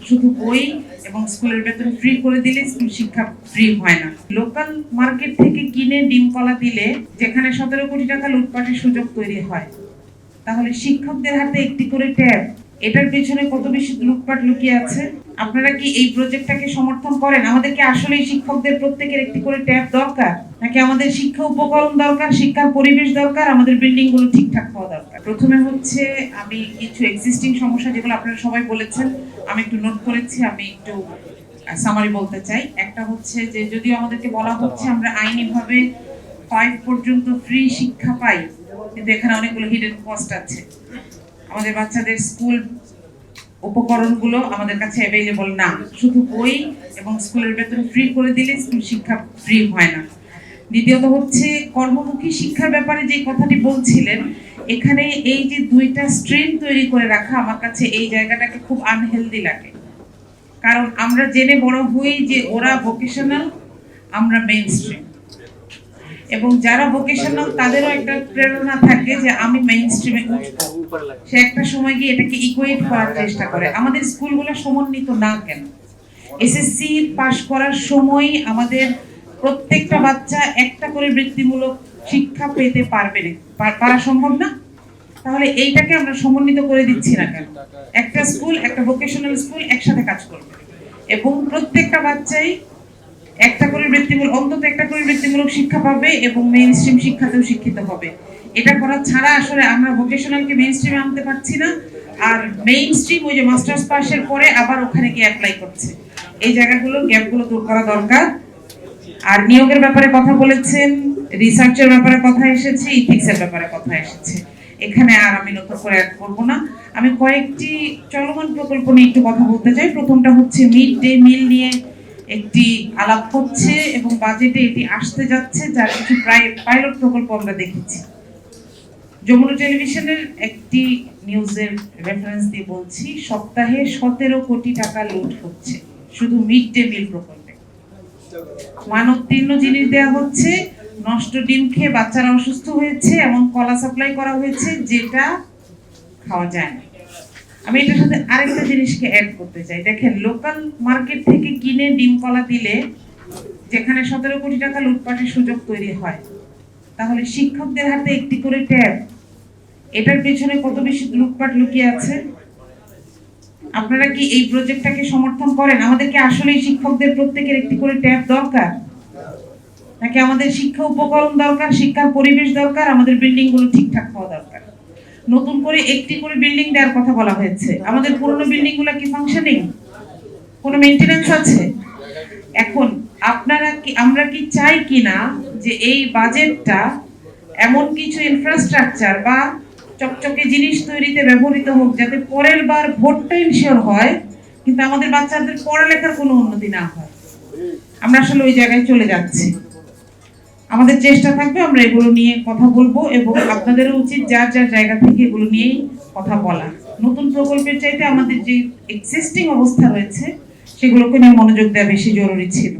শুধু বই এবং স্কুলের বেতন ফ্রি করে দিলে স্কুল শিক্ষা ফ্রি হয় না। লোকাল মার্কেট থেকে কিনে ডিম কলা দিলে যেখানে 17 কোটি টাকা লুটপাটের সুযোগ তৈরি হয়, তাহলে শিক্ষকদের হাতে একটি করে ট্যাব, এটার পেছনে কত বেশি লুটপাট লুকিয়ে আছে। আপনারা কি এই প্রজেক্টটাকে সমর্থন করেন? আমাদের কি আসলে শিক্ষকদের প্রত্যেকের একটি করে ট্যাব দরকার, নাকি আমাদের শিক্ষা উপকরণ দরকার, শিক্ষার পরিবেশ দরকার, আমাদের বিল্ডিং গুলো ঠিকঠাক হওয়া দরকার? প্রথমে হচ্ছে আমি কিছু এক্সিস্টিং সমস্যা যেগুলো আপনারা সবাই বলেছেন আমি একটু নোট করেছি, আমি একটু সামারি বলতে চাই। একটা হচ্ছে যে যদিও আমাদেরকে বলা হচ্ছে আমরা আইনিভাবে 5 পর্যন্ত ফ্রি শিক্ষা পাই, কিন্তু এখানে অনেকগুলো হিডেন কস্ট আছে। আমাদের বাচ্চাদের স্কুল উপকরণগুলো আমাদের কাছে অ্যাভেলেবল না, শুধু বই এবং স্কুলের বেতন ফ্রি করে দিলে স্কুল শিক্ষা ফ্রি হয় না। দ্বিতীয়ত হচ্ছে কর্মমুখী শিক্ষার ব্যাপারে যে কথাটি বলছিলেন, এখানে এই যে দুইটা স্ট্রিম তৈরি করে রাখা আমার কাছে এই জায়গাটাকে খুব আনহেলদি লাগে। কারণ আমরা জেনে বড় হই যে ওরা ভোকেশনাল, আমরা মেইন স্ট্রিম, এবং যারা ভোকেশনাল তাদেরও একটা প্রেরণা থাকে যে আমি মেইন স্ট্রিমে উঠবো। সে একটা সময় গিয়ে এটাকে ইকুয়েট করার চেষ্টা করে। আমাদের স্কুলগুলো সমন্বিত না কেন? এসএসসি পাশ করার সময় আমাদের প্রত্যেকটা বাচ্চা একটা করে বৃত্তিমূলক শিক্ষা পেতে পারবে না, পারা সম্ভব না? তাহলে এইটাকে আমরা সমন্বিত করে দিচ্ছি না কেন? একটা স্কুল, একটা ভোকেশনাল স্কুল একসাথে কাজ করবে এবং প্রত্যেকটা বাচ্চাই একটা করে বৃত্তিমূলক, অন্তত একটা করে বৃত্তিমূলক শিক্ষা পাবে এবং মেইন স্ট্রিম শিক্ষাতেও শিক্ষিত হবে। এটা করা ছাড়া আসলে আমরা ভোকেশনালকে মেইন স্ট্রিমে আনতে পারছি না, আর মেইন স্ট্রিম ওই যে মাস্টার্স পাশের পরে আবার ওখানে গিয়ে অ্যাপ্লাই করছে। এই জায়গাগুলো, গ্যাপগুলো দূর করা দরকার। আর নিয়োগের ব্যাপারে কথা বলেছেন, রিসার্চের ব্যাপারে কথা এসেছে, ইথিক্সের ব্যাপারে কথা এসেছে। এখানে আর আমি নতুন করে অ্যাড করব না। আমি কয়েকটি চলমান প্রকল্প নিয়ে একটু কথা বলতে চাই। প্রথমটা হচ্ছে মিড ডে মিল নিয়ে একটি আলাপ হচ্ছে এবং বাজেটে এটি আসতে যাচ্ছে, যার কিছু পাইলট প্রকল্প আমরা দেখেছি। যমুনা টেলিভিশনের একটি নিউজের রেফারেন্স দিয়ে বলছি, সপ্তাহে 17 কোটি টাকা লুট হচ্ছে শুধু মিড ডে মিল প্রকল্পে। মানবতীর্ণ জিনিস দেওয়া হচ্ছে, নষ্ট ডিম খেয়ে বাচ্চারা অসুস্থ হয়েছে, এমন কলা সাপ্লাই করা হয়েছে যেটা খাওয়া যায় না। আমি এটার সাথে আরেকটা জিনিসকে অ্যাড করতে চাই। দেখেন, লোকাল মার্কেট থেকে কিনে ডিম কলা দিলে যেখানে 17 কোটি টাকা লুটপাটের সুযোগ তৈরি হয়, তাহলে শিক্ষকদের হাতে একটি করে ট্যাব, এটার পেছনে কত বেশি লুটপাট লুকিয়ে আছে। আপনারা কি এই প্রজেক্টটাকে সমর্থন করেন? আমাদের কি আসলে শিক্ষকদের প্রত্যেকের একটি করে ট্যাব দরকার, নাকি আমাদের শিক্ষা উপকরণ দরকার, শিক্ষার পরিবেশ দরকার, আমাদের বিল্ডিং গুলো ঠিকঠাক হওয়া দরকার? নতুন করে একটি করে বিল্ডিং দেওয়ার কথা বলা হয়েছে। আমাদের পুরনো বিল্ডিং গুলো কি ফাংশনিং? কোনো মেইনটেনেন্স আছে? এখন আপনারা কি, আমরা কি চাই কিনা যে এই বাজেটটা এমন কিছু ইনফ্রাস্ট্রাকচার বা চকচকে জিনিস তৈরিতে ব্যবহৃত হোক যাতে পরের বার ভোটটা ইনশিওর হয়, কিন্তু আমাদের বাচ্চাদের পড়ালেখার কোনো উন্নতি না হয়। আমরা আসলে ওই জায়গায় চলে যাচ্ছি। আমাদের চেষ্টা থাকবে আমরা এগুলো নিয়ে কথা বলবো এবং আপনাদেরও উচিত যার যার জায়গা থেকে এগুলো নিয়েই কথা বলা। নতুন প্রকল্পের চাইতে আমাদের যে এক্সিস্টিং অবস্থা রয়েছে সেগুলোকে নিয়ে মনোযোগ দেওয়া বেশি জরুরি ছিল।